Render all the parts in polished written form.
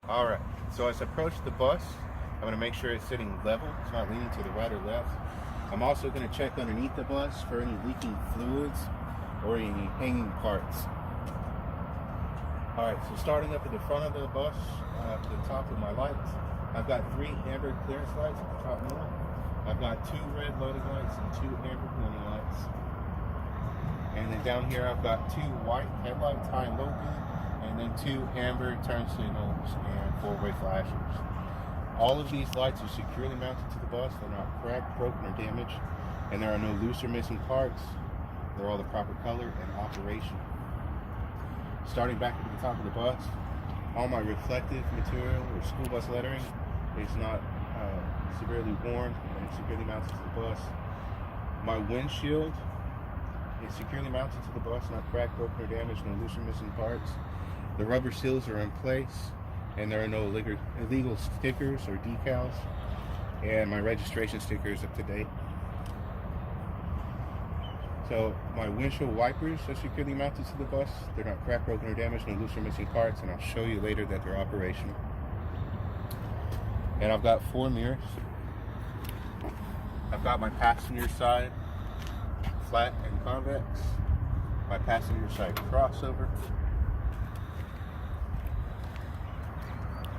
Alright, so as I approach the bus, I'm going to make sure it's sitting level, it's not leaning to the right or left. I'm also going to check underneath the bus for any leaking fluids or any hanging parts. Alright, so starting up at the front of the bus, at the top of my lights, I've got 3 amber clearance lights at the top middle. I've got 2 red loading lights and 2 amber warning lights. And then down here I've got 2 white headlights, high and low beam, and then 2 amber turn signals and 4-way flashers. All of these lights are securely mounted to the bus. They're not cracked, broken, or damaged, and there are no loose or missing parts. They're all the proper color and operation. Starting back at the top of the bus, all my reflective material or school bus lettering is not severely worn and it's securely mounted to the bus. My windshield is securely mounted to the bus, not cracked, broken, or damaged, no loose or missing parts. The rubber seals are in place, and there are no illegal stickers or decals, and my registration sticker is up to date. So my windshield wipers are securely mounted to the bus. They're not cracked, broken, or damaged, no loose or missing parts, and I'll show you later that they're operational. And I've got 4 mirrors. I've got my passenger side flat and convex, my passenger side crossover,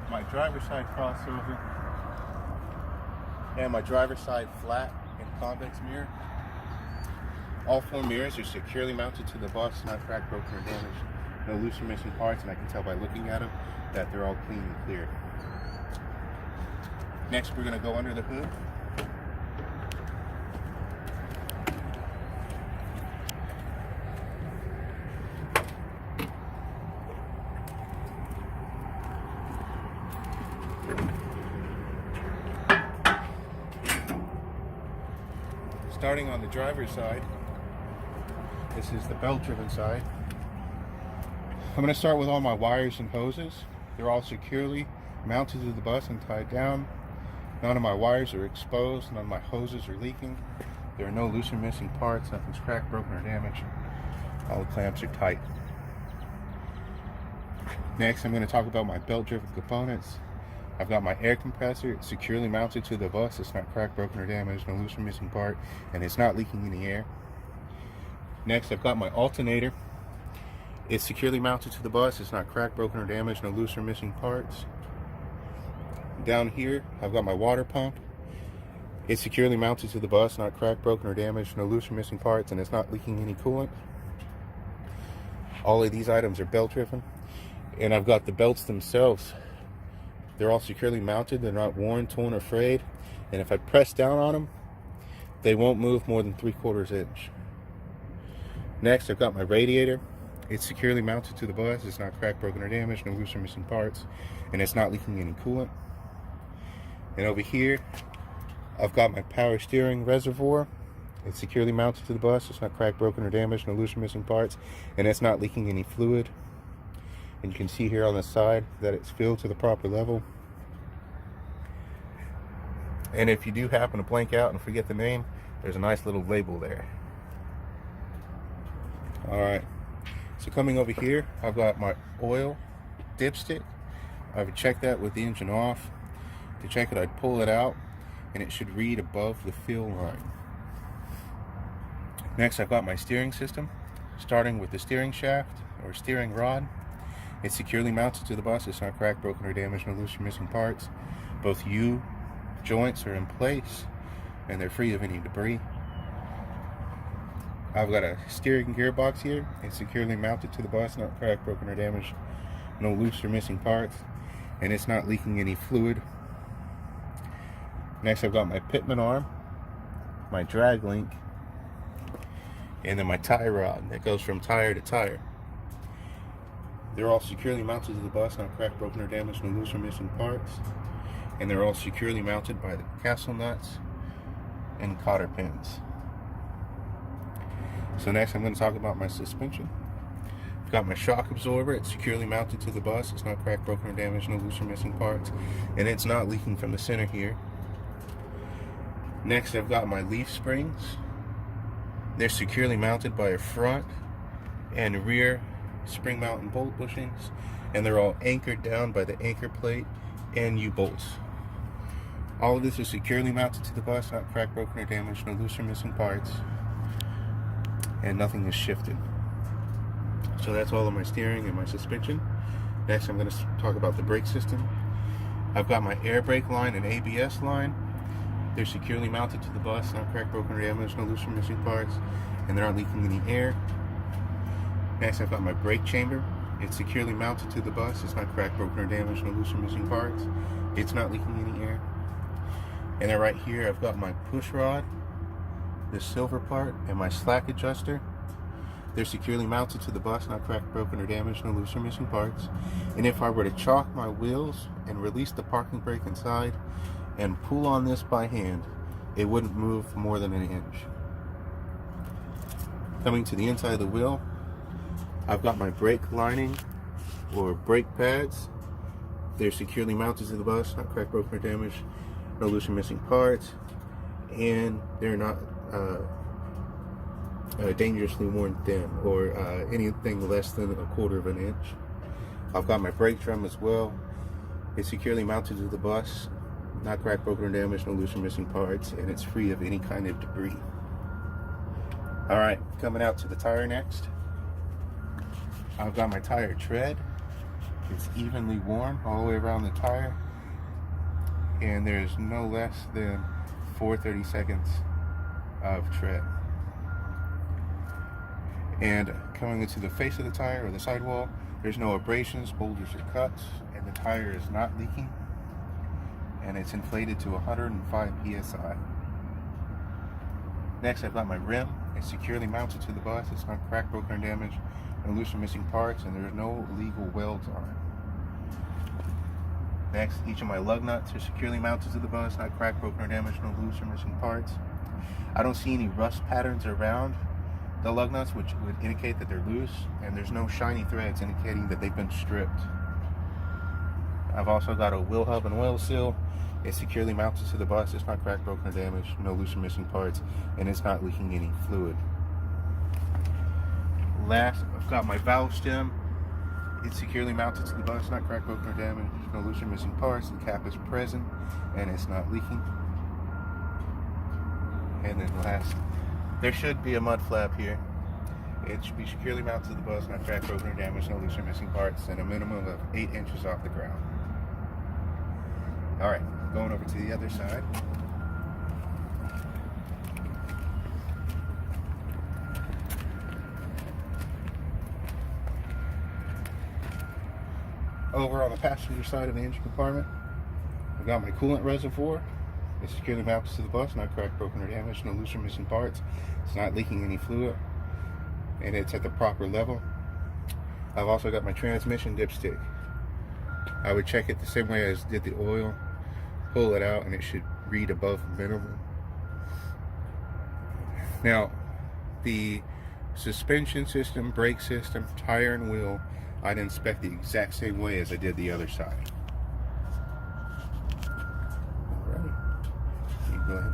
my driver's side crossover, and my driver's side flat and convex mirror. All 4 mirrors are securely mounted to the bus, not cracked, broken, or damaged, no loose or missing parts, and I can tell by looking at them that they're all clean and clear. Next, we're going to go under the hood. Starting on the driver's side, this is the belt-driven side. I'm going to start with all my wires and hoses. They're all securely mounted to the bus and tied down. None of my wires are exposed. None of my hoses are leaking. There are no loose or missing parts. Nothing's cracked, broken, or damaged. All the clamps are tight. Next, I'm going to talk about my belt-driven components. I've got my air compressor. It's securely mounted to the bus. It's not cracked, broken, or damaged. No loose or missing part. And it's not leaking any air. Next, I've got my alternator. It's securely mounted to the bus. It's not cracked, broken, or damaged. No loose or missing parts. Down here, I've got my water pump. It's securely mounted to the bus, not cracked, broken, or damaged, no loose or missing parts, and it's not leaking any coolant. All of these items are belt-driven. And I've got the belts themselves. They're all securely mounted. They're not worn, torn, or frayed. And if I press down on them, they won't move more than 3/4 inch. Next, I've got my radiator. It's securely mounted to the bus. It's not cracked, broken, or damaged, no loose or missing parts, and it's not leaking any coolant. And over here, I've got my power steering reservoir. It's securely mounted to the bus. It's not cracked, broken, or damaged, no loose or missing parts, and it's not leaking any fluid. And you can see here on the side that it's filled to the proper level. And if you do happen to blank out and forget the name, there's a nice little label there. Alright, so coming over here, I've got my oil dipstick. I would check that with the engine off. To check it, I'd pull it out, and it should read above the fill line. Next, I've got my steering system, starting with the steering shaft or steering rod. It's securely mounted to the bus. It's not cracked, broken, or damaged, no loose or missing parts. Both U joints are in place, and they're free of any debris. I've got a steering gearbox here. It's securely mounted to the bus, not cracked, broken, or damaged, no loose or missing parts, and it's not leaking any fluid. Next, I've got my pitman arm, my drag link, and then my tie rod that goes from tire to tire. They're all securely mounted to the bus, not cracked, broken, or damaged, no loose or missing parts, and they're all securely mounted by the castle nuts and cotter pins. So next, I'm going to talk about my suspension. I've got my shock absorber. It's securely mounted to the bus. It's not cracked, broken, or damaged, no loose or missing parts, and it's not leaking from the center here. Next, I've got my leaf springs. They're securely mounted by a front and rear spring mounted bolt bushings, and they're all anchored down by the anchor plate and U-bolts. All of this is securely mounted to the bus, not cracked, broken, or damaged, no loose or missing parts, and nothing is shifted. So that's all of my steering and my suspension. Next, I'm going to talk about the brake system. I've got my air brake line and ABS line. They're securely mounted to the bus, not cracked, broken, or damaged, no loose or missing parts, and they're not leaking any air. Next, I've got my brake chamber. It's securely mounted to the bus. It's not cracked, broken, or damaged, no loose or missing parts. It's not leaking any air. And then right here, I've got my push rod, the silver part, and my slack adjuster. They're securely mounted to the bus, not cracked, broken, or damaged, no loose or missing parts. And if I were to chalk my wheels and release the parking brake inside and pull on this by hand, it wouldn't move more than an inch. Coming to the inside of the wheel, I've got my brake lining or brake pads. They're securely mounted to the bus, not cracked, broken, or damaged, no loose or missing parts, and they're not dangerously worn thin or anything less than 1/4 of an inch. I've got my brake drum as well. It's securely mounted to the bus, not cracked, broken, or damaged, no loose or missing parts, and it's free of any kind of debris. Alright, coming out to the tire next. I've got my tire tread. It's evenly worn all the way around the tire, and there's no less than 4/32 of tread. And coming into the face of the tire or the sidewall, there's no abrasions, boulders, or cuts, and the tire is not leaking, and it's inflated to 105 psi. Next, I've got my rim. It's securely mounted to the bus. It's not cracked, broken, or damaged, no loose or missing parts, and there's no illegal welds on it. Next, each of my lug nuts are securely mounted to the bus, not cracked, broken, or damaged, no loose or missing parts. I don't see any rust patterns around the lug nuts, which would indicate that they're loose, and there's no shiny threads indicating that they've been stripped. I've also got a wheel hub and oil seal. It's securely mounted to the bus. It's not cracked, broken, or damaged, no loose or missing parts, and it's not leaking any fluid. Last, I've got my valve stem. It's securely mounted to the bus, not cracked, broken, or damaged, no loose or missing parts. The cap is present, and it's not leaking. And then last, there should be a mud flap here. It should be securely mounted to the bus, not cracked, broken, or damaged, no loose or missing parts, and a minimum of 8 inches off the ground. Alright, going over to the other side. Over on the passenger side of the engine compartment, I've got my coolant reservoir. It's securely mounted to the bus, not cracked, broken, or damaged, no loose or missing parts. It's not leaking any fluid, and it's at the proper level. I've also got my transmission dipstick. I would check it the same way as did the oil. Pull it out, and it should read above minimum. Now, the suspension system, brake system, tire, and wheel, I'd inspect the exact same way as I did the other side. Alright, you go ahead.